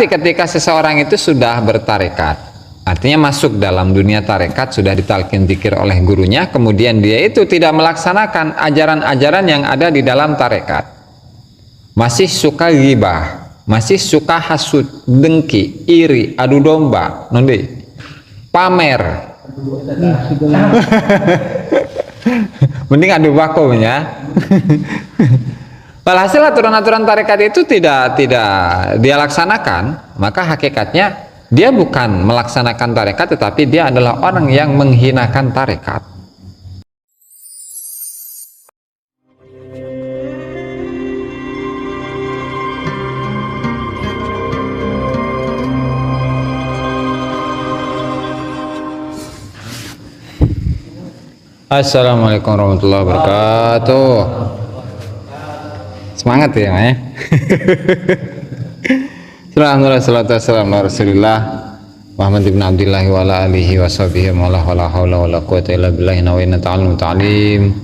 Tapi ketika seseorang itu sudah bertarekat, artinya masuk dalam dunia tarekat, sudah ditalkin zikir oleh gurunya, kemudian dia itu tidak melaksanakan ajaran-ajaran yang ada di dalam tarekat, masih suka ghibah, masih suka hasud, dengki, iri, adu domba, pamer, mending adu bakunya. Walhasil aturan-aturan tarekat itu tidak dia laksanakan, maka hakikatnya dia bukan melaksanakan tarekat, tetapi dia adalah orang yang menghinakan tarekat. Assalamualaikum warahmatullahi wabarakatuh. Semangat ya, Maya. Alhamdulillah, salatu wassalamu ala Rasulillah Muhammad ibn Abdillah wa ala alihi wa sahbihi wa la hawla wa la quwwata illa billahi nawayna ta'allum ta'lim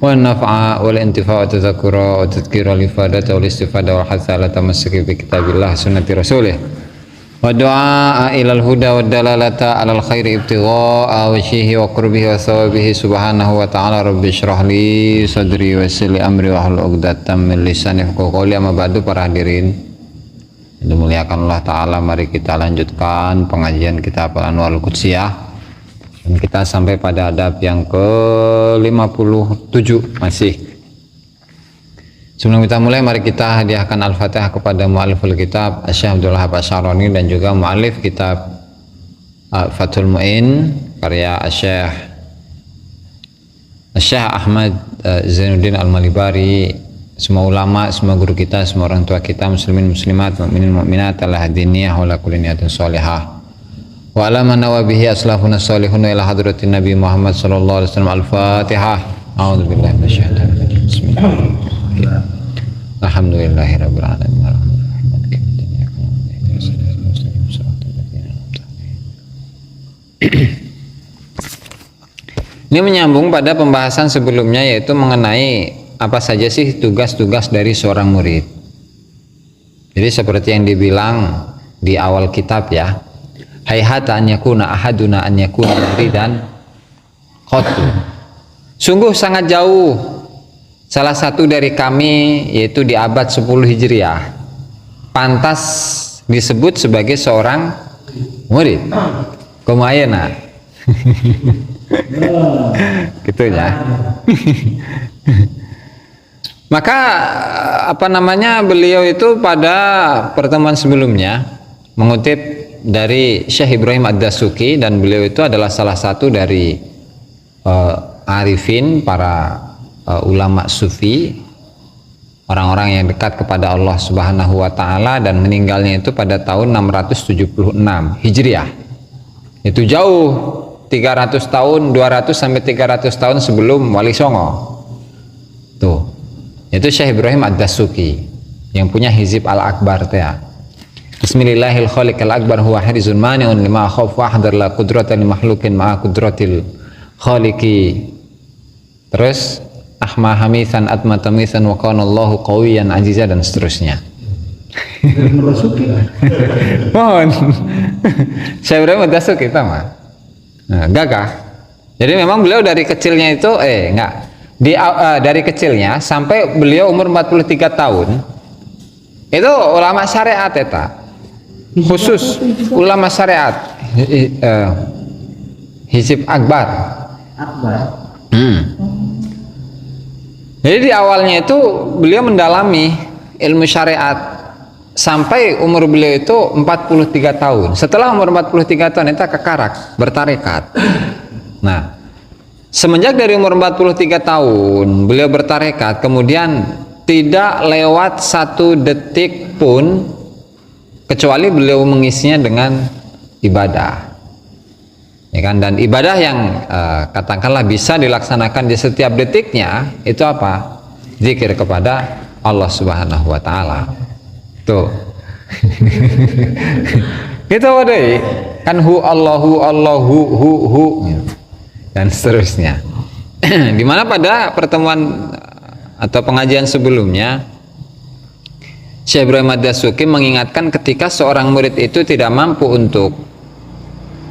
wa naf'a wal intifa' wa tadhakkura wa tadhkira wal ifadata wal istifada wal hatha ala tamassuki bi kitabillah sunnati rasulih wa du'a ilal huda wa dalalata alal khairi ibtigha'a wajhihi wa qurbihi wa thawabihi subhanahu wa ta'ala. Rabbi shrah li sadri wa yassir li amri wa hlul 'uqdatam min lisani yafqahu qawli. Amma ba'du, para hadirin dimuliakan Allah Ta'ala, mari kita lanjutkan pengajian kitab Al-Anwarul Qudsiyah, dan kita sampai pada adab yang ke-57 masih. Sebelum kita mulai, mari kita hadiahkan Al-Fatihah kepada mu'aliful kitab Syekh Abdul Wahab Asy'arani, dan juga mu'alif kitab Fathul Mu'in karya Syekh Ahmad Zainuddin Al-Malibari. Semua ulama, semua guru kita, semua orang tua kita, muslimin muslimat, mukminin mukminat, ala hadiniyah wa la kulli niyatin shalihah wa ala man nawabihi aslafuna shalihun ila hadratin Nabi Muhammad sallallahu alaihi wasallam. Al-Fatihah. A'udzubillahi minasyaitonir rajim. Bismillahirrahmanirrahim. Alhamdulillahirabbil alamin. Ini menyambung pada pembahasan sebelumnya, yaitu mengenai apa saja sih tugas-tugas dari seorang murid. Jadi seperti yang dibilang di awal kitab ya, hayhata an yakuna ahaduna an yakuna muridan khottu. Sungguh sangat jauh salah satu dari kami, yaitu di abad 10 Hijriah, pantas disebut sebagai seorang murid. Kumayana. Gitu ya. Maka beliau itu pada pertemuan sebelumnya mengutip dari Syekh Ibrahim Ad-Dasuki, dan beliau itu adalah salah satu dari arifin, para ulama sufi, orang-orang yang dekat kepada Allah Subhanahu wa taala, dan meninggalnya itu pada tahun 676 Hijriah. Itu jauh 300 tahun, 200 sampai 300 tahun sebelum Wali Songo. Tuh. Itu Syekh Ibrahim Ad-Dasuki yang punya Hizib Al-Akbar ya. Bismillahil khaliqil akbar huwa harizun mani'un lima khawf wa ahdar la qudratan li makhlukin ma'a qudratil khaliqi. Terus ahma hamisan atma tamisan wa kana Allahu qawiyan aziza, dan seterusnya. Mohon. Syekh Ibrahim Ad-Dasuki sama. Nah, gagah. Jadi memang beliau dari kecilnya itu dari kecilnya sampai beliau umur 43 tahun itu ulama syariat eta, khusus ulama syariat, Hizib Akbar. Jadi di awalnya itu beliau mendalami ilmu syariat sampai umur beliau itu 43 tahun. Setelah umur 43 tahun itu kekarak bertarekat. Nah, semenjak dari umur 43 tahun beliau bertarekat, kemudian tidak lewat satu detik pun kecuali beliau mengisinya dengan ibadah, ya kan? Dan ibadah yang katakanlah bisa dilaksanakan di setiap detiknya itu apa? Zikir kepada Allah Subhanahu wa taala. Tuh. Gitu wadai. Kan Allahu hu dan seterusnya. Dimana pada pertemuan atau pengajian sebelumnya Syekh Ibrahim Ad-Dasuki mengingatkan ketika seorang murid itu tidak mampu untuk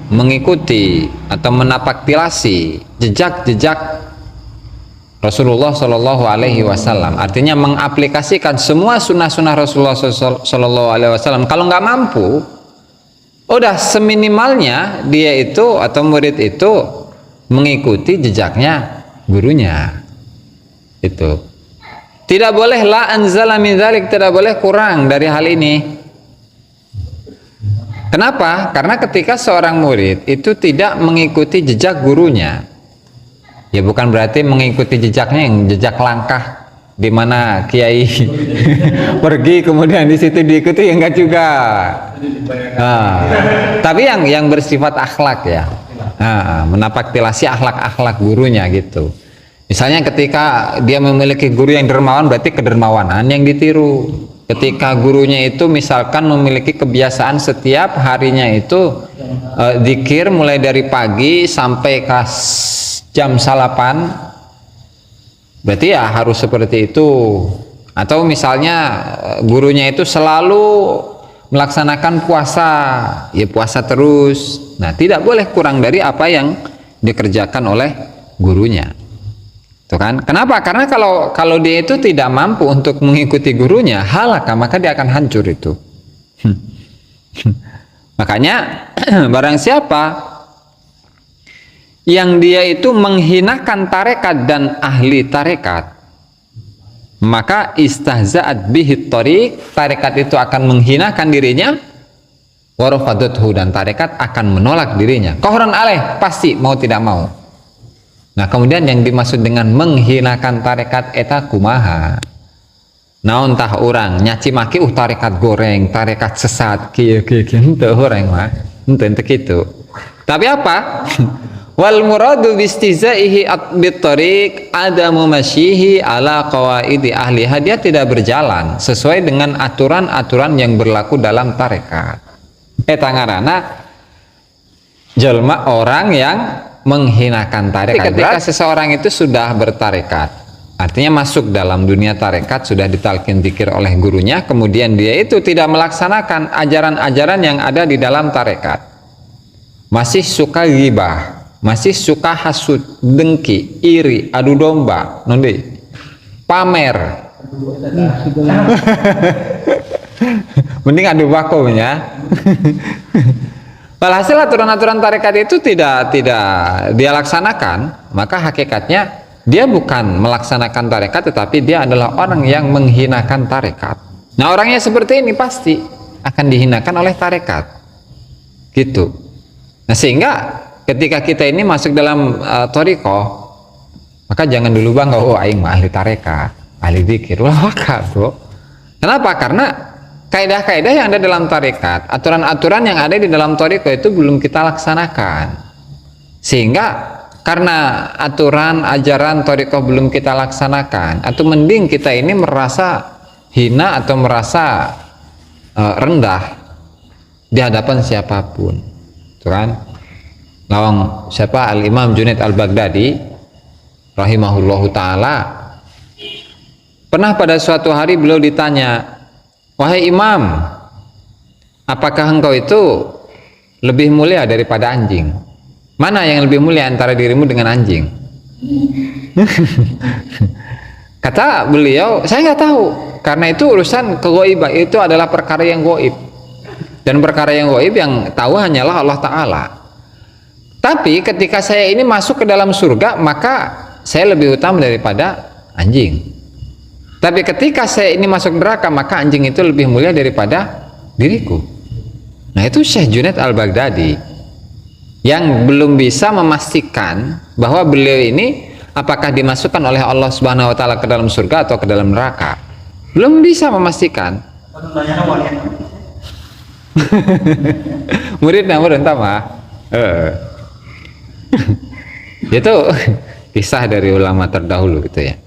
mengikuti atau menapaktilasi jejak-jejak Rasulullah Shallallahu Alaihi Wasallam, artinya mengaplikasikan semua sunnah-sunnah Rasulullah Shallallahu Alaihi Wasallam. Kalau nggak mampu, udah seminimalnya dia itu atau murid itu mengikuti jejaknya gurunya. Itu tidak boleh la anzala min dzalik, tidak boleh kurang dari hal ini. Kenapa? Karena ketika seorang murid itu tidak mengikuti jejak gurunya, ya bukan berarti mengikuti jejaknya yang jejak langkah di mana kiai pergi kemudian di situ diikuti, ya enggak juga. Tapi yang bersifat akhlak ya, menapaktilasi akhlak-akhlak gurunya gitu. Misalnya ketika dia memiliki guru yang dermawan, berarti kedermawanan yang ditiru. Ketika gurunya itu misalkan memiliki kebiasaan setiap harinya itu zikir mulai dari pagi sampai ke jam salapan, berarti ya harus seperti itu. Atau misalnya gurunya itu selalu melaksanakan puasa, ya puasa terus. Nah, tidak boleh kurang dari apa yang dikerjakan oleh gurunya. Tuh kan? Kenapa? Karena kalau dia itu tidak mampu untuk mengikuti gurunya, halaka, maka dia akan hancur itu. Makanya barang siapa yang dia itu menghinakan tarekat dan ahli tarekat, maka istahza'at bihi thariq, tarekat itu akan menghinakan dirinya, warafadathu, dan tarekat akan menolak dirinya. Kohron alaih, pasti mau tidak mau. Nah, kemudian yang dimaksud dengan menghinakan tarekat eta kumaha? Naon tah orang nyaci maki tarekat goreng, tarekat sesat, kieu henteu urang mah. Henteu kitu. Tapi apa? Wal muradu bistizaihi bit tariq adamu masyihi ala qawaidi ahliha, dia tidak berjalan sesuai dengan aturan-aturan yang berlaku dalam tarekat. Eta ngaranna jelma orang yang menghinakan tarekat. Ketika seseorang itu sudah bertarekat, artinya masuk dalam dunia tarekat, sudah ditalkin zikir oleh gurunya, kemudian dia itu tidak melaksanakan ajaran-ajaran yang ada di dalam tarekat, masih suka ghibah, masih suka hasud, dengki, iri, adu domba, nondi, pamer, mending adu bakonya. Walhasil aturan-aturan tarekat itu tidak dia laksanakan, maka hakikatnya dia bukan melaksanakan tarekat, tetapi dia adalah orang yang menghinakan tarekat. Nah, orangnya seperti ini pasti akan dihinakan oleh tarekat, gitu. Nah, sehingga ketika kita ini masuk dalam thariqah, maka jangan dulu bangga, oh aing mah ahli tarekat, ahli zikir. Wah, bro. Kenapa? Karena kaidah-kaidah yang ada dalam tarekat, aturan-aturan yang ada di dalam thariqah itu belum kita laksanakan. Sehingga karena aturan ajaran thariqah belum kita laksanakan, atau mending kita ini merasa hina atau merasa rendah di hadapan siapapun. Tuh kan? Lawang siapa? Al-Imam Junaid Al-Baghdadi rahimahullahu ta'ala, pernah pada suatu hari beliau ditanya, wahai imam, apakah engkau itu lebih mulia daripada anjing? Mana yang lebih mulia antara dirimu dengan anjing? Kata beliau, saya nggak tahu, karena itu urusan kegoibah, itu adalah perkara yang goib, dan perkara yang goib yang tahu hanyalah Allah Ta'ala. Tapi ketika saya ini masuk ke dalam surga, maka saya lebih utama daripada anjing. Tapi ketika saya ini masuk neraka, maka anjing itu lebih mulia daripada diriku. Nah, itu Syekh Junaid Al-Baghdadi yang belum bisa memastikan bahwa beliau ini apakah dimasukkan oleh Allah Subhanahu wa taala ke dalam surga atau ke dalam neraka. Belum bisa memastikan. Muridnya entah mah. Itu kisah dari ulama terdahulu gitu ya.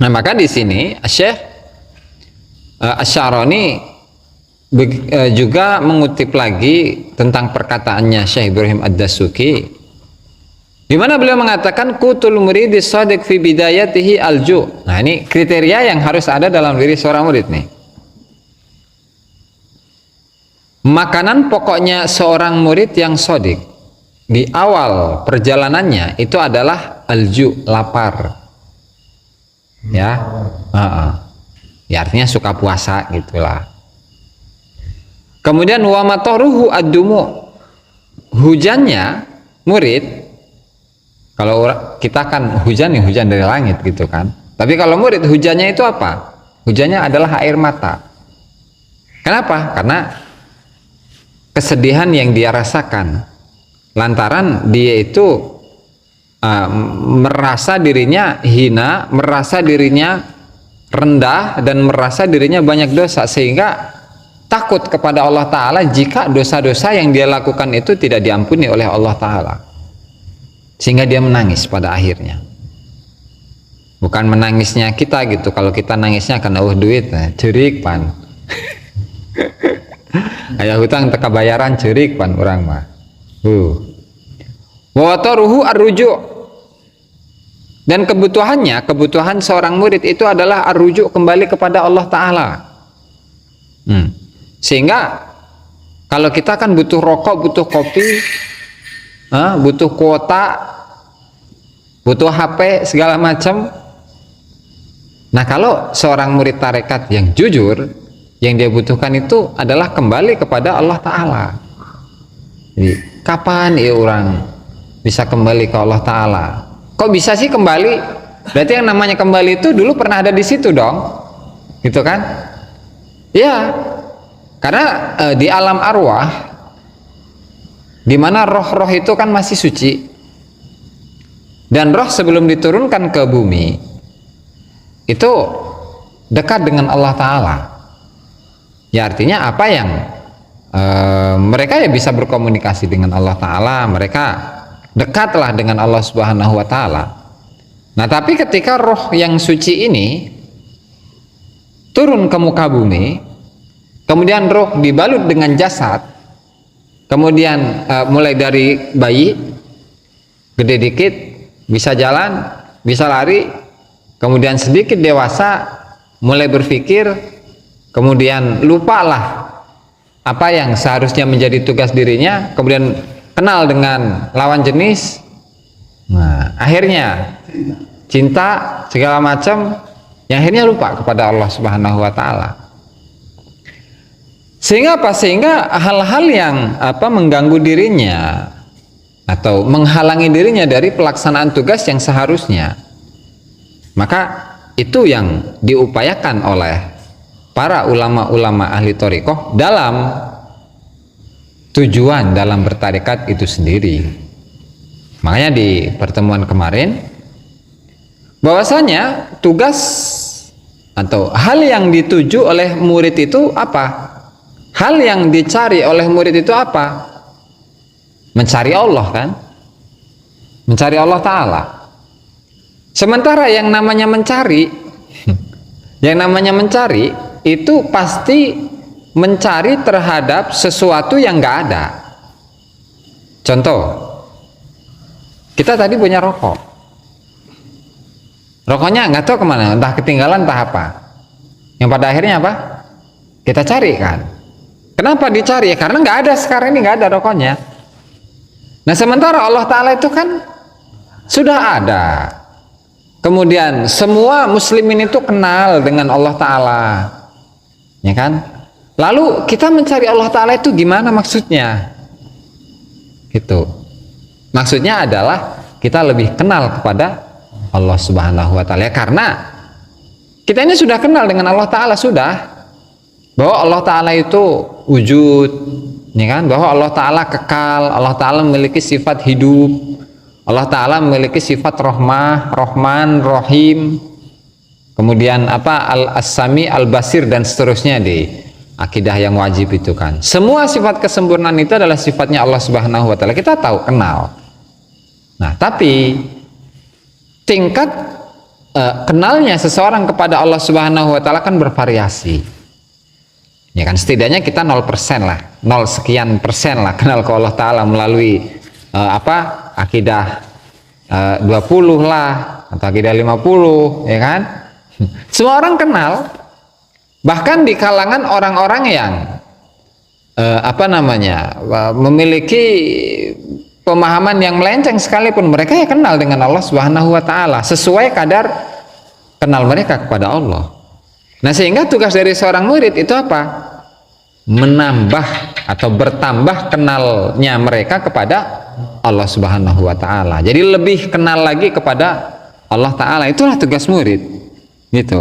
Nah, maka di sini Syekh Asy-Syarani juga mengutip lagi tentang perkataannya Syekh Ibrahim Ad-Dasuki, di mana beliau mengatakan kutul muridis shadiq fi bidayatihi alju. Nah, ini kriteria yang harus ada dalam diri seorang murid nih. makanan pokoknya seorang murid yang sodik di awal perjalanannya itu adalah alju, lapar. Ya, ya artinya suka puasa gitulah. Kemudian wa mataruhu ad-dumu, hujannya murid, kalau kita kan hujan ya hujan dari langit gitu kan, tapi kalau murid hujannya itu apa? Hujannya adalah air mata. Kenapa? Karena kesedihan yang dia rasakan lantaran dia itu merasa dirinya hina, merasa dirinya rendah, dan merasa dirinya banyak dosa, sehingga takut kepada Allah Ta'ala jika dosa-dosa yang dia lakukan itu tidak diampuni oleh Allah Ta'ala, sehingga dia menangis pada akhirnya. Bukan menangisnya kita gitu, kalau kita nangisnya karena duit, nah, cerik pan ayah hutang teka bayaran cerik pan orang mah. Wa taruhu ar-ruju', dan kebutuhan seorang murid itu adalah ar-ruju', kembali kepada Allah Ta'ala. Sehingga kalau kita kan butuh rokok, butuh kopi, butuh kuota, butuh HP segala macam. Nah, kalau seorang murid tarekat yang jujur, yang dia butuhkan itu adalah kembali kepada Allah Ta'ala. Jadi kapan ya orang bisa kembali ke Allah Ta'ala? Kok bisa sih kembali? Berarti yang namanya kembali itu dulu pernah ada di situ dong, gitu kan? Ya, karena di alam arwah, di mana roh-roh itu kan masih suci, dan roh sebelum diturunkan ke bumi itu dekat dengan Allah Ta'ala. Ya artinya apa yang mereka ya bisa berkomunikasi dengan Allah Ta'ala, mereka dekatlah dengan Allah Subhanahu wa Ta'ala. Nah, tapi ketika roh yang suci ini turun ke muka bumi, kemudian roh dibalut dengan jasad, kemudian mulai dari bayi gede dikit bisa jalan, bisa lari, kemudian sedikit dewasa mulai berpikir, kemudian lupalah apa yang seharusnya menjadi tugas dirinya, kemudian kenal dengan lawan jenis. Nah, akhirnya cinta segala macam, yang akhirnya lupa kepada Allah Subhanahu wa Ta'ala. Sehingga apa? Sehingga hal-hal yang mengganggu dirinya atau menghalangi dirinya dari pelaksanaan tugas yang seharusnya, maka itu yang diupayakan oleh para ulama-ulama ahli thariqah dalam tujuan dalam bertarekat itu sendiri. Makanya di pertemuan kemarin bahwasanya tugas atau hal yang dituju oleh murid itu apa? Hal yang dicari oleh murid itu apa? Mencari Allah kan? Mencari Allah Ta'ala. Sementara yang namanya mencari itu pasti mencari terhadap sesuatu yang nggak ada. Contoh, kita tadi punya rokok, rokoknya nggak tahu kemana, entah ketinggalan entah apa, yang pada akhirnya apa? Kita cari kan. Kenapa dicari? Ya karena nggak ada, sekarang ini nggak ada rokoknya. Nah, sementara Allah Ta'ala itu kan sudah ada. Kemudian semua muslimin itu kenal dengan Allah Ta'ala, ya kan? Lalu kita mencari Allah Ta'ala itu gimana maksudnya? Gitu. Maksudnya adalah kita lebih kenal kepada Allah Subhanahu wa Ta'ala, ya, karena kita ini sudah kenal dengan Allah Ta'ala, sudah, bahwa Allah Ta'ala itu wujud, ya kan? Bahwa Allah Ta'ala kekal, Allah Ta'ala memiliki sifat hidup, Allah Ta'ala memiliki sifat rahmah, rahman, rahim, kemudian al-sami, al-basir, dan seterusnya di akidah yang wajib itu kan. Semua sifat kesempurnaan itu adalah sifatnya Allah Subhanahu wa Ta'ala, kita tahu, kenal. Nah, tapi tingkat kenalnya seseorang kepada Allah Subhanahu wa Ta'ala kan bervariasi, ya kan? Setidaknya kita 0% lah, 0 sekian persen lah kenal ke Allah Ta'ala melalui akidah 20 lah, atau akidah 50, ya kan? Semua orang kenal. Bahkan di kalangan orang-orang yang memiliki pemahaman yang melenceng sekalipun, mereka ya kenal dengan Allah Subhanahu wa taala sesuai kadar kenal mereka kepada Allah. Nah, sehingga tugas dari seorang murid itu apa? Menambah atau bertambah kenalnya mereka kepada Allah Subhanahu wa taala. Jadi lebih kenal lagi kepada Allah taala, itulah tugas murid. Gitu.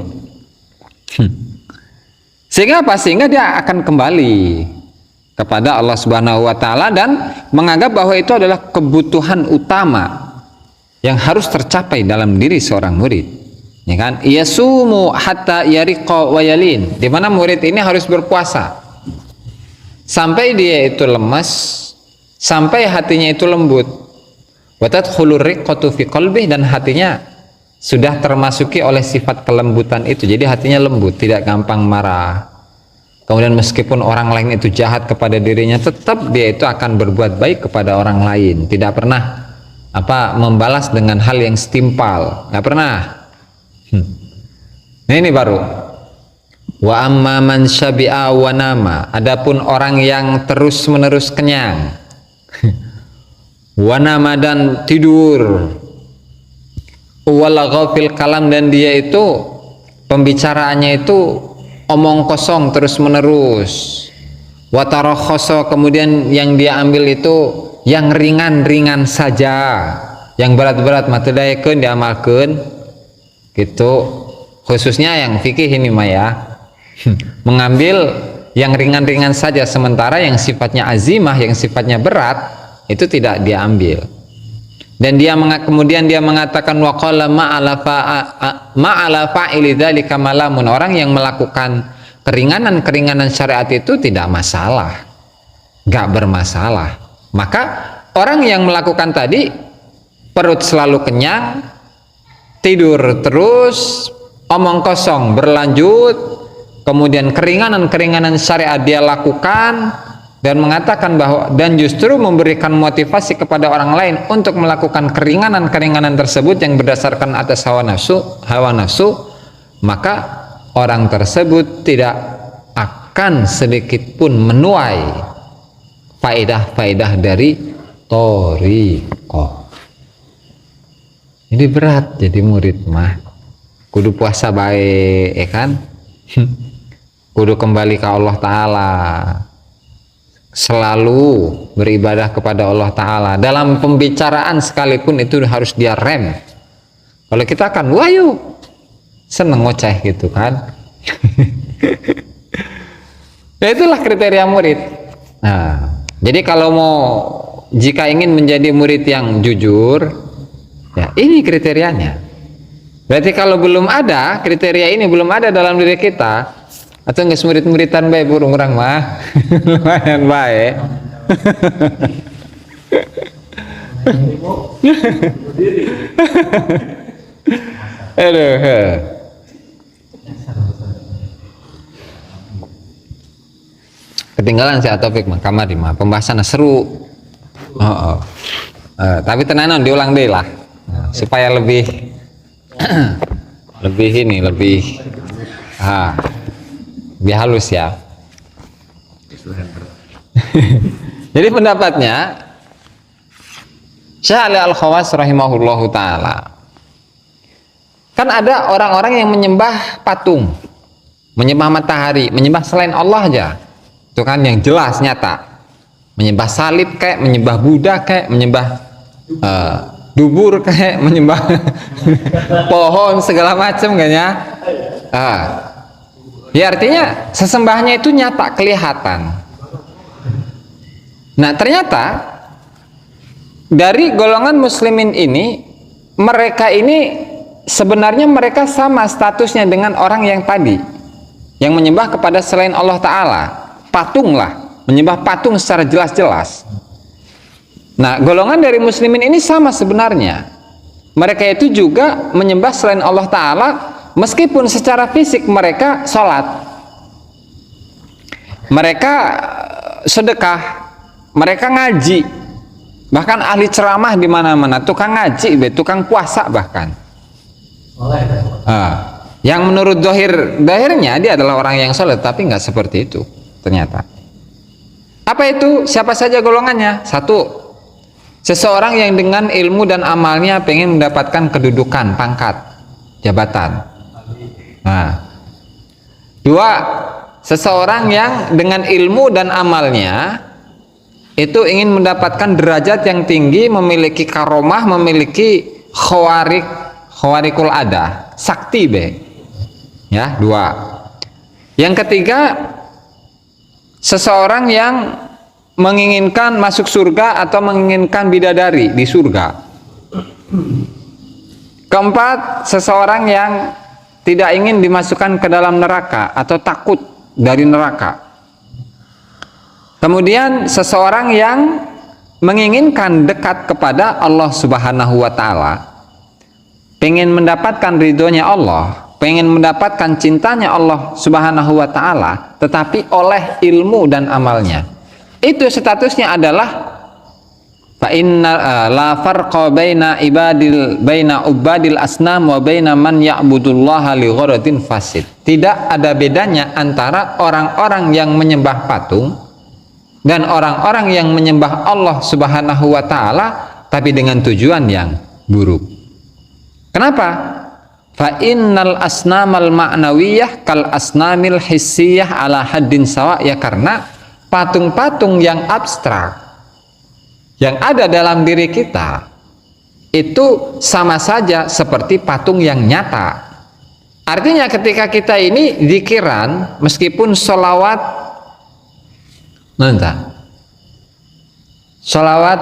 Sehingga apa? Sehingga dia akan kembali kepada Allah Subhanahu wa taala dan menganggap bahwa itu adalah kebutuhan utama yang harus tercapai dalam diri seorang murid. Ya kan? Yasumu hatta yariqa wa yalin. Di mana murid ini harus berpuasa sampai dia itu lemas, sampai hatinya itu lembut. Wa tadkhulur riqqatu fi qalbih, dan hatinya sudah termasuki oleh sifat kelembutan itu. Jadi hatinya lembut, tidak gampang marah. Kemudian meskipun orang lain itu jahat kepada dirinya, tetap dia itu akan berbuat baik kepada orang lain. Tidak pernah membalas dengan hal yang setimpal, nggak pernah. Nah, ini baru. Wa amma man syabi'a wa nama. Adapun orang yang terus-menerus kenyang, wa nama, dan tidur, wala ghafil kalam, dan dia itu pembicaraannya itu omong kosong terus-menerus, wa tarakhoso, kemudian yang dia ambil itu yang ringan-ringan saja, yang berat-berat matadayakeun diamalkeun. Gitu, khususnya yang fikih ini mah ya, mengambil yang ringan-ringan saja, sementara yang sifatnya azimah, yang sifatnya berat itu tidak diambil. Dan dia kemudian dia mengatakan waqala ma'ala fa'ili dzalika malamun, orang yang melakukan keringanan-keringanan syariat itu tidak masalah, nggak bermasalah. Maka orang yang melakukan tadi perut selalu kenyang, tidur terus, omong kosong berlanjut, kemudian keringanan-keringanan syariat dia lakukan, dan mengatakan bahwa, dan justru memberikan motivasi kepada orang lain untuk melakukan keringanan-keringanan tersebut yang berdasarkan atas hawa nafsu, maka orang tersebut tidak akan sedikit pun menuai faedah-faedah dari thariqah. Jadi berat jadi murid mah, kudu puasa baik, ya kan? Kudu kembali ke Allah Ta'ala, selalu beribadah kepada Allah Ta'ala. Dalam pembicaraan sekalipun itu harus dia rem. Kalau kita kan wayu seneng ngoceh gitu kan. Ya, itulah kriteria murid. Nah, jadi kalau jika ingin menjadi murid yang jujur, ya ini kriterianya. Berarti kalau belum ada kriteria ini, belum ada dalam diri kita, atau nggak murid-muridan baik burung orang mah lumayan baik. Aduh. Ketinggalan si Atofik mah kamar di mah pembahasan seru. Tapi tenanan diulang deh lah. Supaya lebih lebih halus ya. Jadi pendapatnya Syekh Ali Al-Khawas rahimahullahu taala, kan ada orang-orang yang menyembah patung, menyembah matahari, menyembah selain Allah aja. Itu kan yang jelas nyata. Menyembah salib kayak, menyembah Buddha kayak, menyembah dubur kayak, menyembah pohon segala macam kayaknya. Ya artinya sesembahnya itu nyata, kelihatan. Nah ternyata dari golongan muslimin ini, mereka ini sebenarnya mereka sama statusnya dengan orang yang tadi, yang menyembah kepada selain Allah Ta'ala, patung lah, menyembah patung secara jelas-jelas. Nah, golongan dari muslimin ini sama sebenarnya. Mereka itu juga menyembah selain Allah Ta'ala, meskipun secara fisik mereka sholat, mereka sedekah, mereka ngaji, bahkan ahli ceramah di mana-mana, tukang ngaji, tukang puasa bahkan. Yang menurut dohirnya dia adalah orang yang sholat, tapi nggak seperti itu ternyata. Apa itu? Siapa saja golongannya? Satu, seseorang yang dengan ilmu dan amalnya pengen mendapatkan kedudukan, pangkat, jabatan. Nah, dua, seseorang yang dengan ilmu dan amalnya itu ingin mendapatkan derajat yang tinggi, memiliki karomah, memiliki khawarikul ada, sakti be. Ya, dua. Yang ketiga, seseorang yang menginginkan masuk surga atau menginginkan bidadari di surga. Keempat, seseorang yang tidak ingin dimasukkan ke dalam neraka atau takut dari neraka. Kemudian seseorang yang menginginkan dekat kepada Allah Subhanahu wa Ta'ala, pengen mendapatkan ridhonya Allah, pengen mendapatkan cintanya Allah Subhanahu wa Ta'ala, tetapi oleh ilmu dan amalnya. Itu statusnya adalah fa inna la farqa baina ubadil asnam wa baina man ya'budullaha li gharadin fasid. Tidak ada bedanya antara orang-orang yang menyembah patung dan orang-orang yang menyembah Allah Subhanahu wa Ta'ala tapi dengan tujuan yang buruk. Kenapa? Fa innal asnamal ma'nawiyah kal asnamil hissiyah ala haddin sawa, ya karena patung-patung yang abstrak yang ada dalam diri kita itu sama saja seperti patung yang nyata. Artinya ketika kita ini zikiran, meskipun sholawat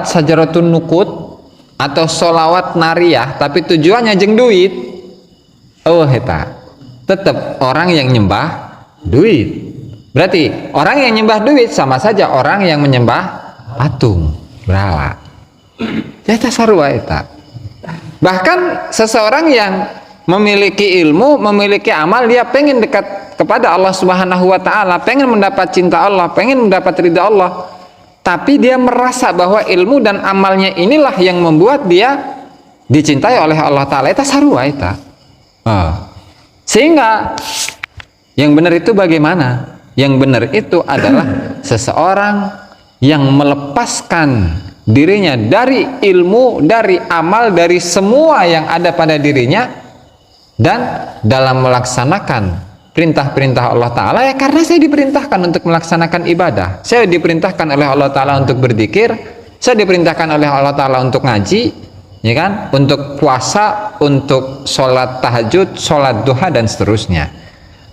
sajaratun nukut atau sholawat nariyah, tapi tujuannya jeng duit, oh heta tetap orang yang nyembah duit. Berarti orang yang nyembah duit sama saja orang yang menyembah patung berhala. Eta sarua eta. Bahkan seseorang yang memiliki ilmu, memiliki amal, dia pengen dekat kepada Allah Subhanahu wa Ta'ala, pengen mendapat cinta Allah, pengen mendapat ridha Allah, tapi dia merasa bahwa ilmu dan amalnya inilah yang membuat dia dicintai oleh Allah Ta'ala. Eta sarua eta. Sehingga yang benar itu bagaimana? Yang benar itu adalah seseorang yang melepaskan dirinya dari ilmu, dari amal, dari semua yang ada pada dirinya, dan dalam melaksanakan perintah-perintah Allah Ta'ala, ya karena saya diperintahkan untuk melaksanakan ibadah, saya diperintahkan oleh Allah Ta'ala untuk berzikir, saya diperintahkan oleh Allah Ta'ala untuk ngaji, ya kan, untuk puasa, untuk sholat tahajud, sholat duha, dan seterusnya,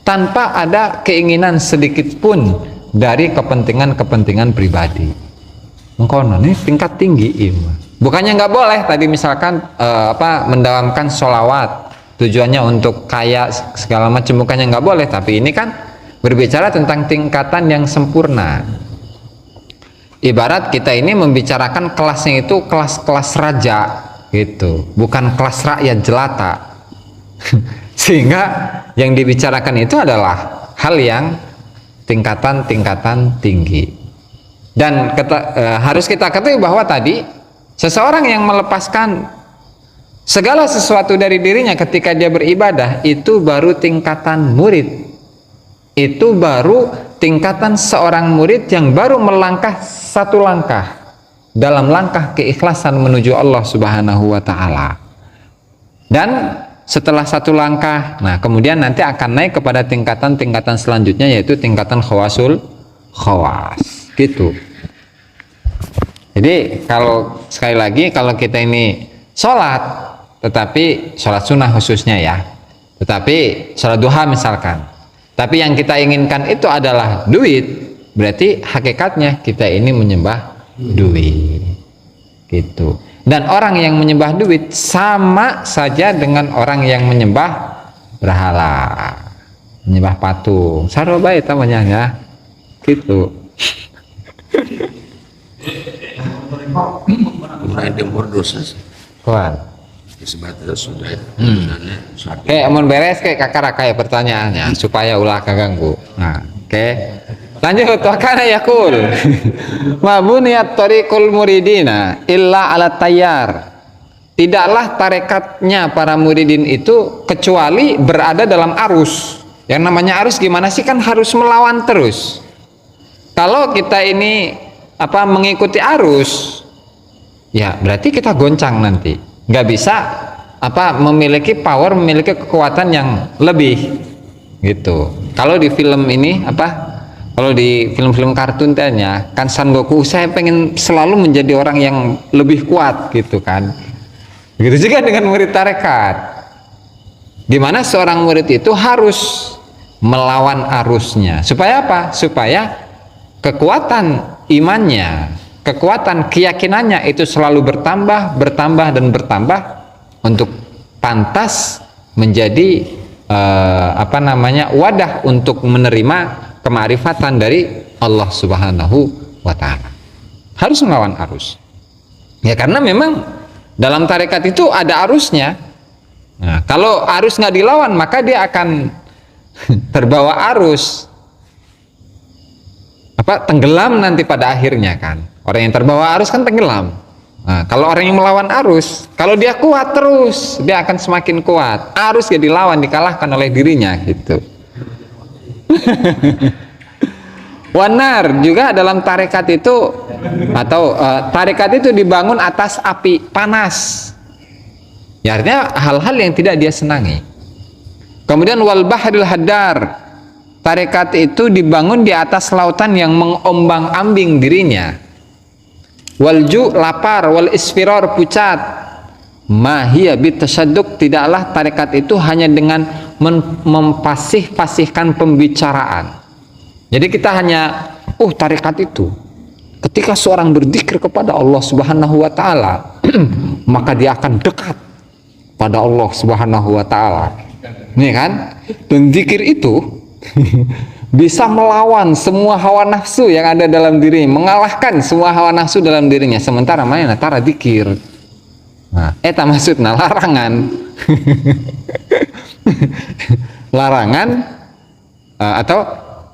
tanpa ada keinginan sedikit pun dari kepentingan-kepentingan pribadi. Mengkonon ini tingkat tinggi ilmu. Bukannya nggak boleh tadi misalkan mendawamkan sholawat, tujuannya untuk kaya segala macam, bukannya nggak boleh, tapi ini kan berbicara tentang tingkatan yang sempurna. Ibarat kita ini membicarakan kelasnya itu kelas-kelas raja gitu, bukan kelas rakyat jelata. Sehingga yang dibicarakan itu adalah hal yang tingkatan-tingkatan tinggi. Dan harus kita ketahui bahwa tadi seseorang yang melepaskan segala sesuatu dari dirinya ketika dia beribadah, itu baru tingkatan murid. Itu baru tingkatan seorang murid yang baru melangkah satu langkah dalam langkah keikhlasan menuju Allah Subhanahu wa Ta'ala. Dan setelah satu langkah, nah kemudian nanti akan naik kepada tingkatan-tingkatan selanjutnya, yaitu tingkatan khawasul khawas gitu. Jadi kalau sekali lagi, kalau kita ini sholat, tetapi sholat sunnah khususnya ya, tetapi sholat duha misalkan, tapi yang kita inginkan itu adalah duit, berarti hakikatnya kita ini menyembah duit gitu. Dan orang yang menyembah duit sama saja dengan orang yang menyembah berhala, menyembah patung. Sarobay namanya ya gitu. Kuat. Amun beres kayak kakak kayak pertanyaannya supaya ulah kaganggu. Nah, oke. Lanjut, wakana yakul ma buniyat tariqul muridina illa ala tayyar. Tidaklah tarekatnya para muridin itu kecuali berada dalam arus. Yang namanya arus gimana sih, kan harus melawan terus. Kalau kita ini mengikuti arus, ya berarti kita goncang nanti. Nggak bisa memiliki power, memiliki kekuatan yang lebih gitu. Kalau di film ini kalau di film-film kartun tanya kan Son Goku, saya pengen selalu menjadi orang yang lebih kuat gitu kan. Begitu juga dengan murid tarekat, dimana seorang murid itu harus melawan arusnya. Supaya apa? Supaya kekuatan imannya, kekuatan keyakinannya itu selalu bertambah, bertambah, dan bertambah untuk pantas menjadi wadah untuk menerima kemakrifatan dari Allah Subhanahu wa Ta'ala. Harus melawan arus. Ya karena memang dalam tarekat itu ada arusnya. Nah, kalau arus nggak dilawan maka dia akan terbawa arus, tenggelam nanti pada akhirnya kan. Orang yang terbawa arus kan tenggelam. Nah, kalau orang yang melawan arus, kalau dia kuat terus, dia akan semakin kuat. Arus dia dilawan, dikalahkan oleh dirinya gitu. Wanar juga dalam tarekat itu tarekat itu dibangun atas api panas. Ya, artinya hal-hal yang tidak dia senangi. Kemudian wal bahril hadar, tarekat itu dibangun di atas lautan yang mengombang-ambing dirinya. Walju lapar, wal isfirar pucat, mahia bitasyadduq, tidaklah tarekat itu hanya dengan mempasih-pasihkan pembicaraan. Jadi kita hanya tarekat itu ketika seorang berzikir kepada Allah Subhanahu wa Ta'ala maka dia akan dekat pada Allah Subhanahu wa Ta'ala. Nih kan, dan zikir itu bisa melawan semua hawa nafsu yang ada dalam diri, mengalahkan semua hawa nafsu dalam dirinya. Sementara mana tara zikir, nah eta maksudna larangan. Larangan atau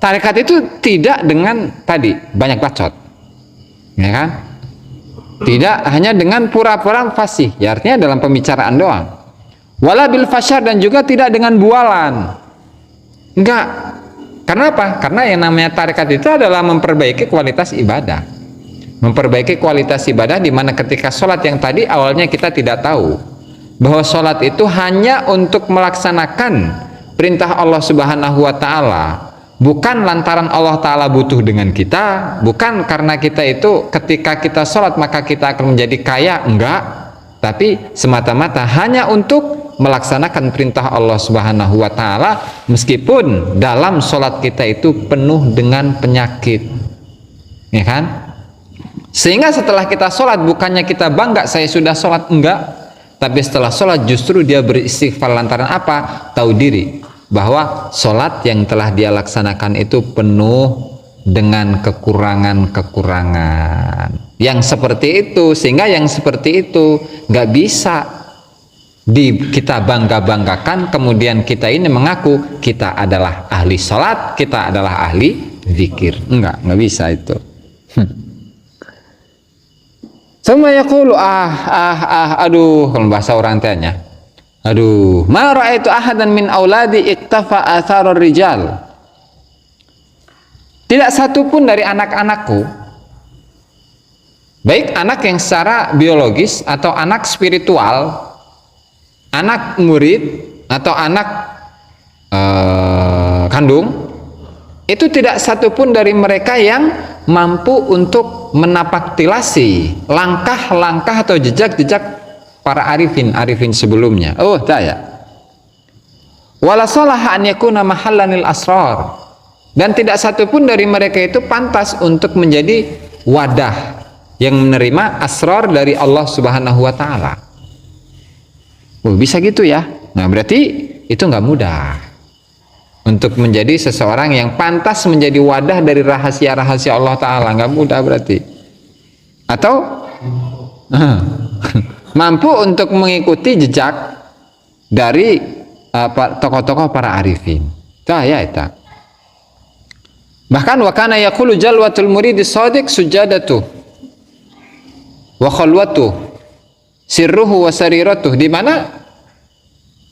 tarekat itu tidak dengan tadi banyak bacot, ya kan? Tidak hanya dengan pura-pura fasih, ya artinya dalam pembicaraan doang. Wala bil fasyar, dan juga tidak dengan bualan. Enggak. Karena apa? Karena yang namanya tarekat itu adalah memperbaiki kualitas ibadah. Memperbaiki kualitas ibadah, di mana ketika sholat yang tadi awalnya kita tidak tahu bahwa sholat itu hanya untuk melaksanakan perintah Allah Subhanahu wa Ta'ala, bukan lantaran Allah Ta'ala butuh dengan kita, bukan karena kita itu ketika kita sholat maka kita akan menjadi kaya, enggak, tapi semata-mata hanya untuk melaksanakan perintah Allah Subhanahu wa Ta'ala, meskipun dalam sholat kita itu penuh dengan penyakit, ya kan? Sehingga setelah kita sholat bukannya kita bangga saya sudah sholat, enggak, tapi setelah sholat justru dia beristighfar lantaran apa? Tahu diri bahwa sholat yang telah dia laksanakan itu penuh dengan kekurangan-kekurangan yang seperti itu, sehingga yang seperti itu nggak bisa kita bangga-banggakan. Kemudian kita ini mengaku kita adalah ahli sholat, kita adalah ahli zikir. Nggak bisa itu. Sama yaqulu aduh, kalau bahasa orang tanya, aduh, ma ra'aitu ahadan min auladi iktafa atharur rijal. Tidak satu pun dari anak-anakku, baik anak yang secara biologis atau anak spiritual, anak murid atau anak kandung, itu tidak satu pun dari mereka yang mampu untuk menapaktilasi langkah-langkah atau jejak-jejak para arifin sebelumnya. Oh, tak ya. Wala salaha an yakuna mahallanil asrar, dan tidak satu pun dari mereka itu pantas untuk menjadi wadah yang menerima asrar dari Allah Subhanahu wa Ta'ala. Oh, bisa gitu ya. Nah, berarti itu nggak mudah untuk menjadi seseorang yang pantas menjadi wadah dari rahasia-rahasia Allah Ta'ala. Nggak mudah berarti. Atau mampu untuk mengikuti jejak dari tokoh-tokoh para arifin. Ya, itu. Bahkan wa kana yaqulu jalwatul muridis shadiq sujadatu wa khalwatu sirruhu wa sariratuh, di mana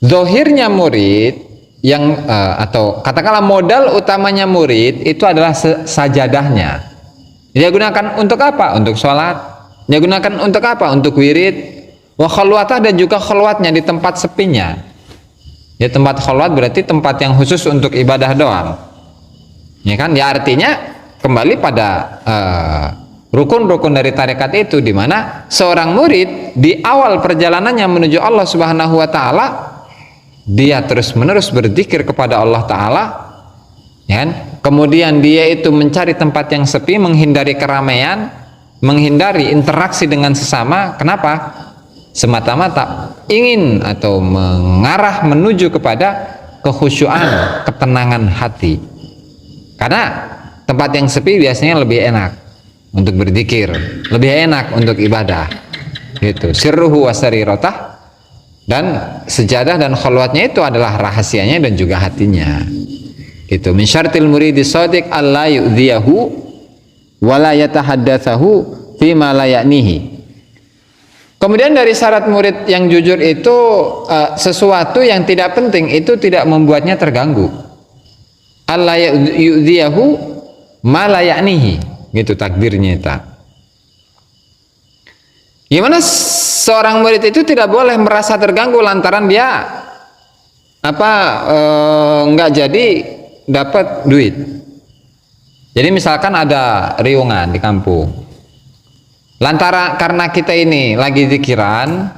zahirnya murid yang atau katakanlah modal utamanya murid itu adalah sajadahnya. Dia gunakan untuk apa? Untuk sholat. Dia gunakan untuk apa? Untuk wirid. Wa khalwatah, dan juga khalwatnya di tempat sepinya. Ya, tempat khalwat berarti tempat yang khusus untuk ibadah doang. Ya kan? Ya artinya kembali pada rukun-rukun dari tarekat itu, di mana seorang murid di awal perjalanannya menuju Allah Subhanahu wa taala dia terus-menerus berzikir kepada Allah taala. Ya kan? Kemudian dia itu mencari tempat yang sepi, menghindari keramaian, menghindari interaksi dengan sesama. Kenapa? Semata-mata ingin atau mengarah menuju kepada kekhusyuan, ketenangan hati. Karena tempat yang sepi biasanya lebih enak untuk berzikir, lebih enak untuk ibadah. Gitu. Sirruhu wa sariratah, dan sejadah dan khalwatnya itu adalah rahasianya dan juga hatinya. Itu min syartil muridi shadiq alla yu'dhiyahu wa la yatahaddatsahu fi ma la ya'nihi. Kemudian dari syarat murid yang jujur itu sesuatu yang tidak penting itu tidak membuatnya terganggu. Alla yu'dhiyahu ma la ya'nihi, gitu takdirnya itu. Gimana seorang murid itu tidak boleh merasa terganggu lantaran dia nggak jadi dapat duit. Jadi misalkan ada riungan di kampung, karena kita ini lagi zikiran,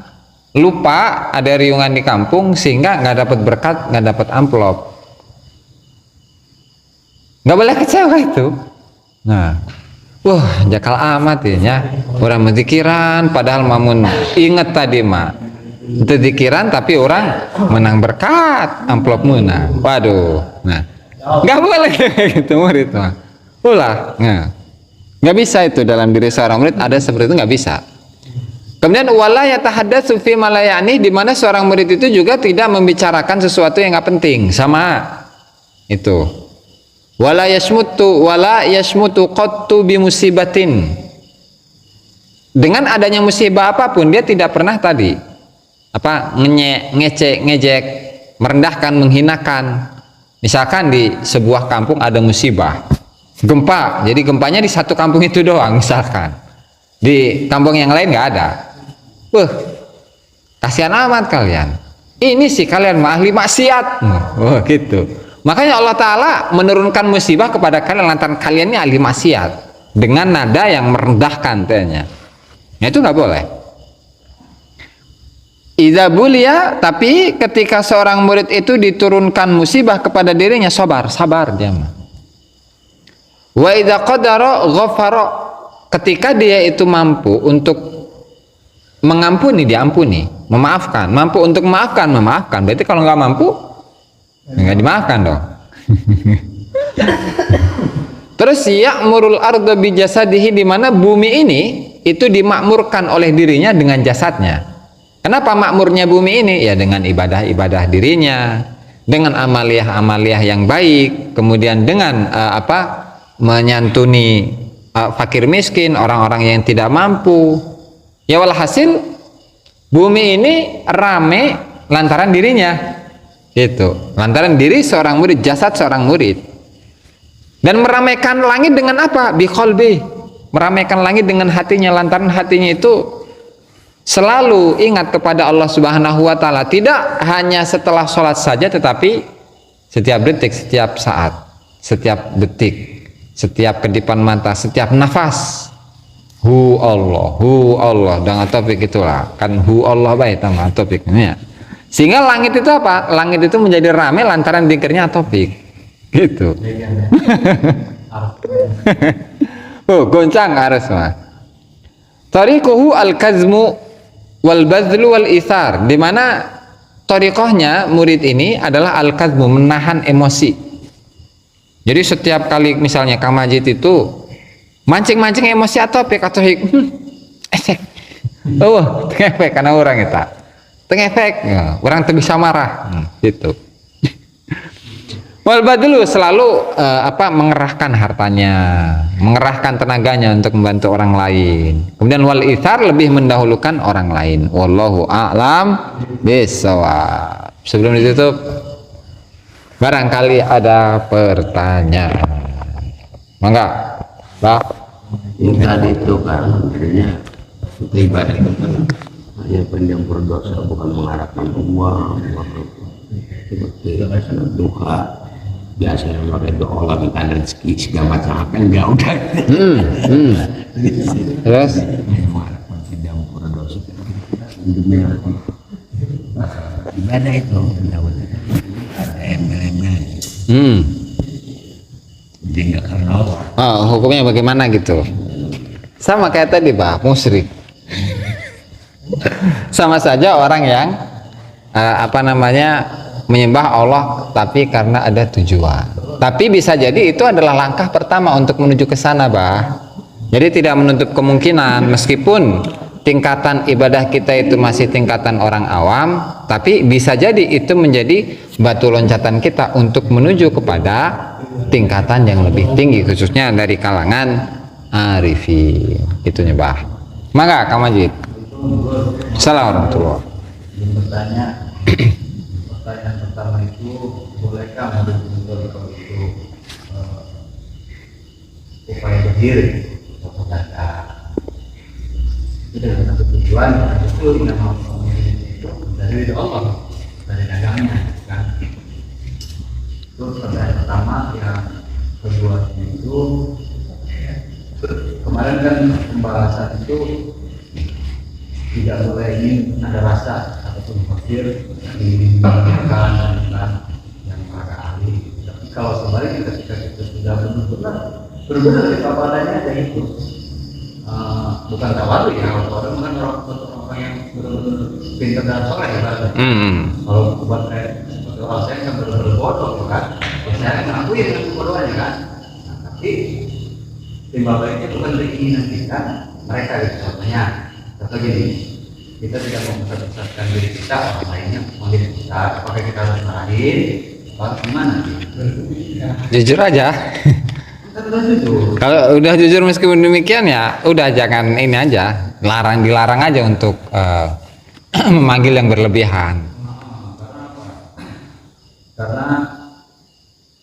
lupa ada riungan di kampung sehingga nggak dapat berkat, nggak dapat amplop. Nggak boleh kecewa itu. Nah, jakal amat ya, orang menzikiran padahal mamun inget tadi mah itu zikiran tapi orang menang berkat, amplop menang. Waduh, nah nggak boleh gitu murid mah. Nah, nggak bisa itu dalam diri seorang murid ada seperti itu, nggak bisa. Kemudian wala yatahaddatsu fi ma la ya'ni, di mana seorang murid itu juga tidak membicarakan sesuatu yang nggak penting, sama itu. Wala yasmutu qattu bi musibatin, dengan adanya musibah apapun dia tidak pernah tadi ngejek, merendahkan, menghinakan. Misalkan di sebuah kampung ada musibah, gempa, jadi gempanya di satu kampung itu doang, misalkan di kampung yang lain nggak ada. Kasihan amat kalian, ini sih kalian mah ahli maksiat. Gitu. Makanya Allah Ta'ala menurunkan musibah kepada kalian lantaran kalian ini ahli maksiat, dengan nada yang merendahkan tanya. Nah, itu nggak boleh. Idza bulia, tapi ketika seorang murid itu diturunkan musibah kepada dirinya, sabar dia mah. Wa idza qadara ghafara, ketika dia itu mampu untuk mengampuni, diampuni, memaafkan, mampu untuk memaafkan. Berarti kalau nggak mampu nggak dimaafkan dong. Terus ya'murul arda bi jasadihi, di mana bumi ini itu dimakmurkan oleh dirinya dengan jasadnya. Kenapa makmurnya bumi ini? Ya dengan ibadah-ibadah dirinya, dengan amaliyah-amaliyah yang baik, kemudian dengan menyantuni fakir miskin, orang-orang yang tidak mampu. Ya walhasil bumi ini rame lantaran dirinya. Gitu. Lantaran diri seorang murid, jasad seorang murid. Dan meramaikan langit dengan apa? Bi qalbi. Meramaikan langit dengan hatinya, lantaran hatinya itu selalu ingat kepada Allah Subhanahu wa taala, tidak hanya setelah sholat saja, tetapi setiap detik, setiap saat, setiap detik, setiap kedipan mata, setiap nafas. Hu Allah, dengan topik itulah kan, hu Allah baik dengan topiknya. Sehingga langit itu apa? Langit itu menjadi ramai lantaran dzikirnya topik. Gitu. Goncang harus mah. Tariquhu al-kazmu wal bazlu wal ithar, di mana thariqahnya murid ini adalah al-kazmu, menahan emosi. Jadi setiap kali misalnya Kang Majid itu mancing emosi atau efek. Efek karena orang itu. Efek, orang tuh bisa marah. Gitu. Wal badlu, selalu mengerahkan hartanya, mengerahkan tenaganya untuk membantu orang lain. Kemudian wal ithar, lebih mendahulukan orang lain. Wallahu a'lam bishawab. Sebelum ditutup Barangkali ada pertanyaan. Mangga, Pak. Yang tadi itu kan sebenarnya ibadah itu kan hanya pencampur dosa, bukan mengharapkan uang seperti duha biasanya pakai doa Allah minta rezeki segala macam apa enggak udah. Terus Mengharapkan pencampur dosa ibadah itu ada embel-embel jadi nggak karena Allah. hukumnya bagaimana gitu? Sama kayak tadi Pak, musyrik. Sama saja orang yang menyembah Allah tapi karena ada tujuan. Tapi bisa jadi itu adalah langkah pertama untuk menuju ke sana, Bah. Jadi tidak menutup kemungkinan meskipun tingkatan ibadah kita itu masih tingkatan orang awam, tapi bisa jadi itu menjadi batu loncatan kita untuk menuju kepada tingkatan yang lebih tinggi, khususnya dari kalangan arifin. Itunya, Bah. Maka Kang Majid. Assalamualaikum warahmatullahi wabarakatuh. Pertanyaan pertama itu, bolehkah mundur kalau itu upaya berdiri atau kata itu dengan satu tujuan itu nama itu dari Allah, dari dagangnya kan. Itu pertanyaan pertama. Yang kedua itu kemarin kan pembahasan itu tidak boleh ini ada rasa ataupun fakir dimakan dan yang para ahli. Tapi kalau sebaliknya ketika kita sudah benar-benar kita padanya ada itu bukan tawadu ya, orang kan orang yang benar-benar pintar dan soleh ibadah. Kalau buat orang saya kan benar-benar bodoh kan, saya kan ngakui dengan kebodohannya kan. Nah, tapi timbal baliknya bukan keinginan kita, mereka itu contohnya. Contoh gini, kita tidak mau membesarkan diri kita, orang lainnya menjadi kita, apakah kita harus marahin, atau gimana? Jujur aja. Kalau udah jujur meskipun demikian ya udah jangan ini aja, dilarang aja untuk memanggil yang berlebihan. Karena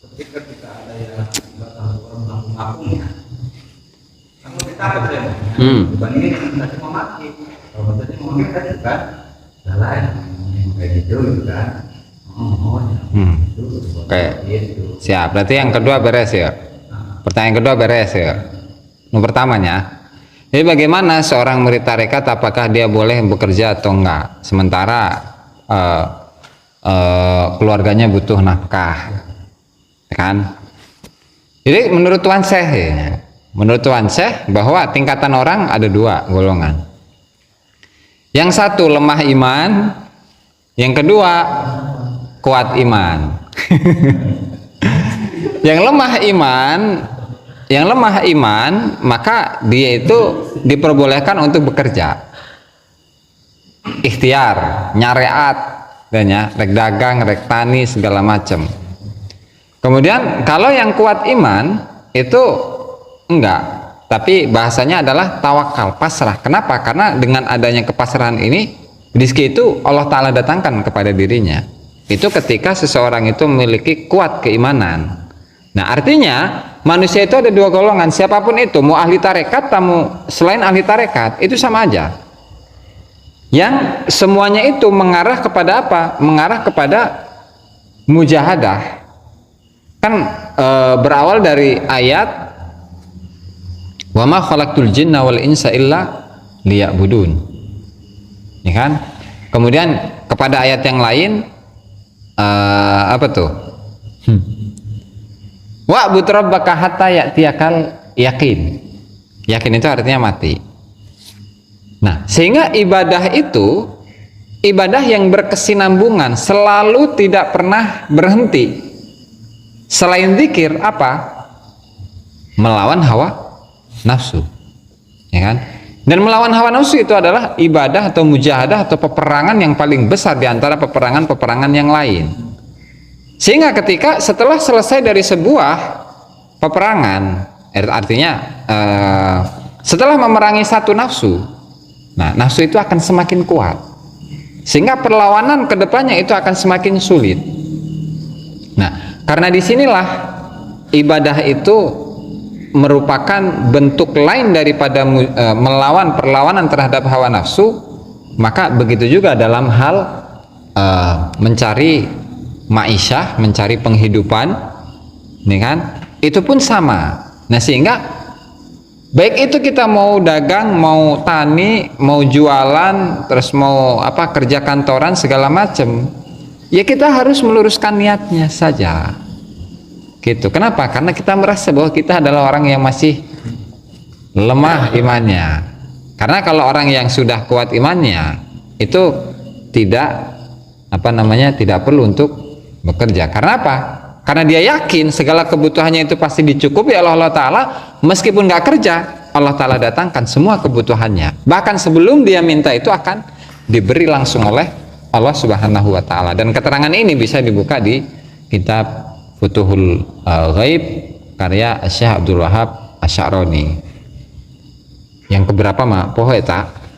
ketika kita ada yang orang mengaku ya, kamu ditangkap ya, dibandingin dengan tadi mau mati. Kalau tadi mau mati tadi kan, salah ya, kayak gitu kan. Oke, siap. Berarti yang kedua beres ya. Pertanyaan kedua beres ya. Yang pertamanya, jadi bagaimana seorang murid tarekat, apakah dia boleh bekerja atau enggak? Sementara keluarganya butuh nafkah, kan? Jadi menurut Tuan Syekh ya, menurut Tuan Syekh bahwa tingkatan orang ada dua golongan. Yang satu lemah iman, yang kedua kuat iman. Yang lemah iman, maka dia itu diperbolehkan untuk bekerja, ikhtiar, nyariat, dan ya, rek dagang, rek tani, segala macam. Kemudian kalau yang kuat iman itu enggak, tapi bahasanya adalah tawakal, pasrah. Kenapa? Karena dengan adanya kepasrahan ini, rezeki itu Allah Ta'ala datangkan kepada dirinya. Itu ketika seseorang itu memiliki kuat keimanan. Nah, artinya manusia itu ada dua golongan, siapapun itu, mau ahli tarekat, tamu selain ahli tarekat, itu sama aja. Yang semuanya itu mengarah kepada apa? Mengarah kepada mujahadah. Kan berawal dari ayat wa ma khalaqtul jinna wal insa illa liya'budun. Ya kan? Kemudian kepada ayat yang lain apa tuh? Wa'bud rabbaka hatta ya'tiyakal yakin. Yakin itu artinya mati. Nah, sehingga ibadah itu ibadah yang berkesinambungan, selalu tidak pernah berhenti. Selain zikir apa? Melawan hawa nafsu. Ya kan? Dan melawan hawa nafsu itu adalah ibadah atau mujahadah atau peperangan yang paling besar di antara peperangan-peperangan yang lain. Sehingga ketika setelah selesai dari sebuah peperangan, artinya setelah memerangi satu nafsu, nah nafsu itu akan semakin kuat, sehingga perlawanan kedepannya itu akan semakin sulit. Nah, Karena disinilah ibadah itu merupakan bentuk lain daripada melawan perlawanan terhadap hawa nafsu, maka begitu juga dalam hal mencari ma'isyah, mencari penghidupan, nih kan? Itu pun sama. Nah, sehingga baik itu kita mau dagang, mau tani, mau jualan, terus mau kerja kantoran segala macam, ya kita harus meluruskan niatnya saja. Gitu. Kenapa? Karena kita merasa bahwa kita adalah orang yang masih lemah imannya. Karena kalau orang yang sudah kuat imannya itu tidak tidak perlu untuk bekerja. Karena apa? Karena dia yakin segala kebutuhannya itu pasti dicukupi oleh Allah Ta'ala, meskipun nggak kerja, Allah Ta'ala datangkan semua kebutuhannya. Bahkan sebelum dia minta itu akan diberi langsung oleh Allah Subhanahu wa Ta'ala. Dan keterangan ini bisa dibuka di kitab Futuhul Ghaib karya Syekh Abdul Wahab Asy'arani. Yang keberapa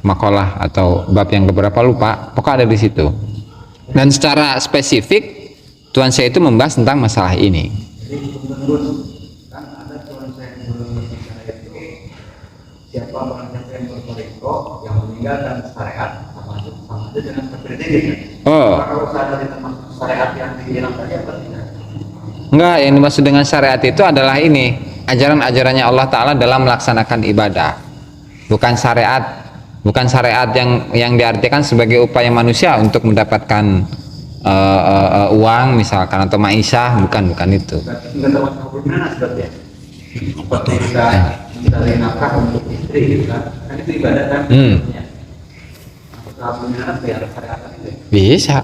makalah atau bab yang keberapa lupa, pokok ada di situ. Dan secara spesifik Tuan saya itu membahas tentang masalah ini. Jadi menurut kan ada Tuan saya bicara itu, siapa orang yang bertoriko yang meninggalkan syariat sama aja dengan seperti Oh. kalau sadar termasuk syariat yang dibilang tadi apa tidak? Enggak, yang dimaksud dengan syariat itu adalah ini, ajaran-ajarannya Allah Ta'ala dalam melaksanakan ibadah. Bukan syariat yang diartikan sebagai upaya manusia untuk mendapatkan uang misalkan atau ma'isyah, bukan itu. Enggak termasuk hukumnya nasabnya. Seperti kita mencari nafkah untuk istri gitu kan. Kan itu ibadah kan. Apakah hukumnya nasabnya ada syariat itu? Bisa.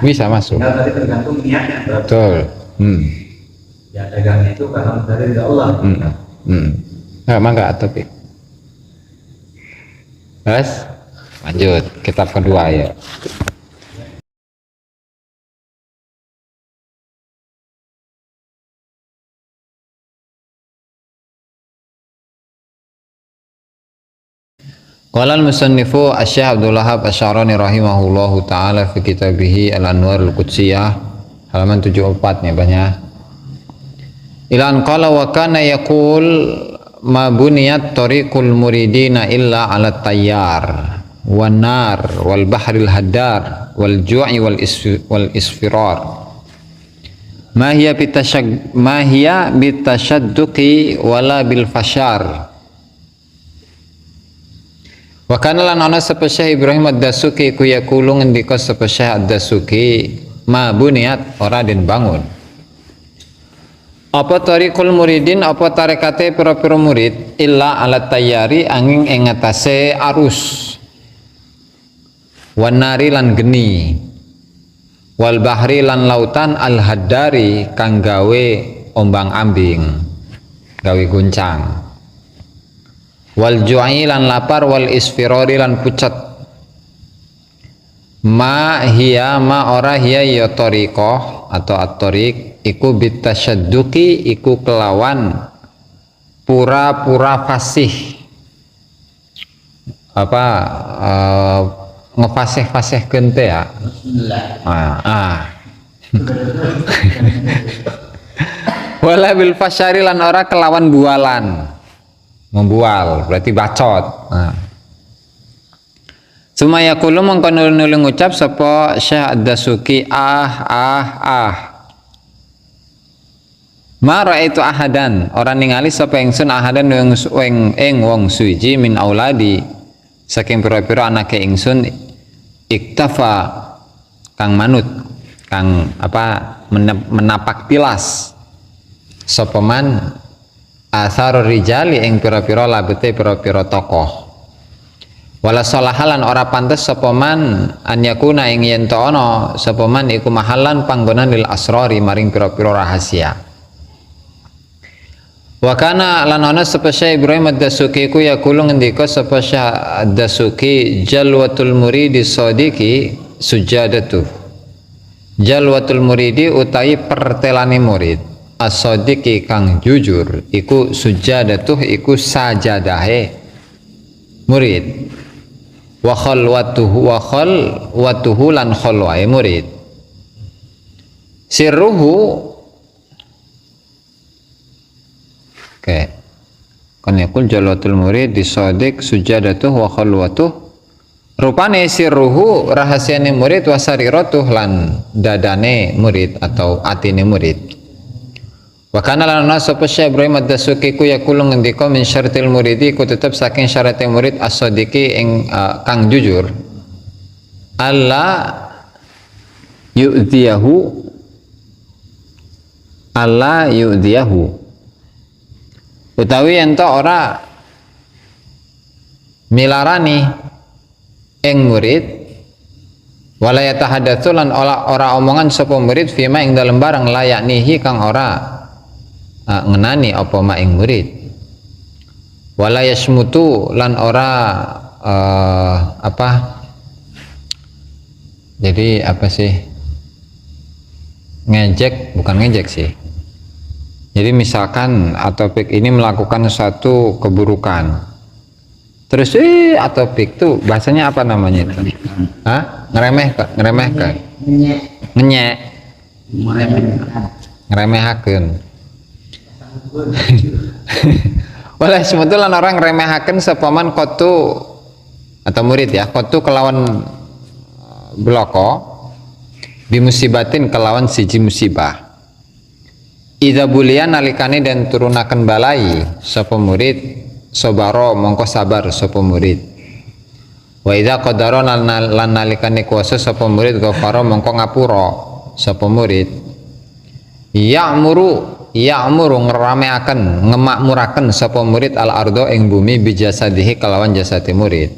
Bisa masuk. Tinggal tadi tergantung niatnya. Betul. Ya dagangnya itu karena dari Allah. Enggak tapi. Terus lanjut kitab kedua ya. Qala al-musannifu Asy-Syaikh Abdul Wahab Asy'arani rahimahullahu taala fi kitabih Al-Anwar Al-Qudsiyah halaman 74 nih banyak. Ilan qala wa kana yaqul ma buniyat tariqul muridina illa 'ala tayyar wan nar wal bahril haddar wal ju'i wal isfirar. Ma hiya bitashadduqi wala bil fashar. Wa kana lan ana sapa Syekh Ibrahim Ad-Dasuki ku yaqulu ngendika sapa Syekh Ad-Dasuki ma buniyat ora den bangun. Apa tariqul muridin apa tarekate pira-pira murid illa ala tayyari angin ing ngatasé arus. Wan nari lan geni. Wal bahri lan lautan al haddari kang gawe ombang-ambing. Gawe guncang. Wal ju'i lan lapar wal isfirori lan pucat. Ma hiya ma ora hiya ya tariqah atau at-tariq iku bitasyadduqi iku kelawan pura-pura fasih ngefasih-fasih gente ya. Wala bil fasyari lan ora kelawan bualan. Membual berarti bacot. Sumaya kulo mongko nuli ngucap sapa Syekh Ad-Dasuki Ma raaitu ahadan orang ningali sapa ingsun ahadan ing wong suci min auladi saking pira-pira anake ingsun iktafa kang manut kang menapak tilas sapa man asar rijali ing pira-pira labete pira-pira tokoh. Wala salahalan ora pantes sapa man an yakuna ing yen ta ana sapa man iku mahalan panggonan lil asrari maring pira-pira rahasia. Wa kana lan ana sapa Syekh Ibrahim Ad-Dasuki ku yaqulu ngendika sapa Syekh Ad-Dasuki jalwatul muridi sadiqi sujadatu. Jalwatul muridi utawi pertelane murid as-sadiqi kang jujur iku sujadatuh iku sajadahe murid wa khalwatuhu lan khalwae murid sirruhu Oke. Kan yakul jalwatul murid disodik sujadatuh wa khalwatuh. Rupane sirruhu rahasiane murid wa sariratuh lan dadane murid atau atine murid. Wa kana lana sapa Syekh Ibrahim ad-Dasuki ku yaqulu ngendika min syaratil muridi ku tetep saking syarate murid as-sadiqi ing kang jujur. Allah yu'diyahu utawi ento ora milarani ing murid wala yatahadatsu lan ora omongan sapa murid fima ing dalem barang layaknihi kang ora ngenani apa ma ing murid wala yasmutu lan ora jadi apa sih ngejek, bukan ngejek sih. Jadi misalkan atopik ini melakukan suatu keburukan, terus atopik tuh bahasanya apa namanya itu? Ngeremehkan, ngenyek, ngeremehaken. Oleh sebetulnya orang ngeremehaken sepaman kotu atau murid ya, kotu kelawan bloko bimusibatin kelawan siji musibah. Idza bulian nalikane dan turunaken balai sapa murid sobaro mongko sabar sapa murid. Wa idza qadara lan nalikane kuasa sapa murid ghafara mongko ngapura sapa murid. Ya'muru ngerameaken ngemakmuraken sapa murid al ardo ing bumi bijasadihi kelawan jasate murid.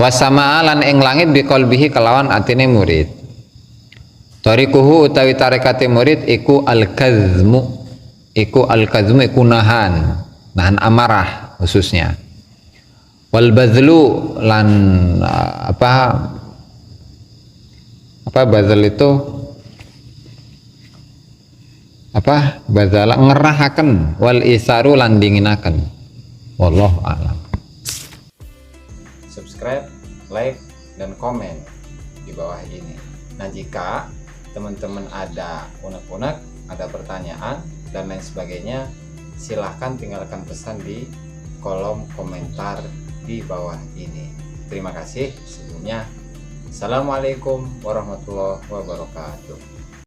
Wasama lan ing langit biqalbihi kelawan atine murid. Tarikuhu utawi tarekate murid iku al-kazmu iku nahan amarah khususnya. Wal bazlu lan apa bazal itu bazala ngerahaken wal isaru lan dinginaken. Wallahu a'lam. Subscribe, like, dan komen di bawah ini. Nah, jika teman-teman ada unek-unek, ada pertanyaan, dan lain sebagainya, silahkan tinggalkan pesan di kolom komentar di bawah ini. Terima kasih sebelumnya. Assalamualaikum warahmatullahi wabarakatuh.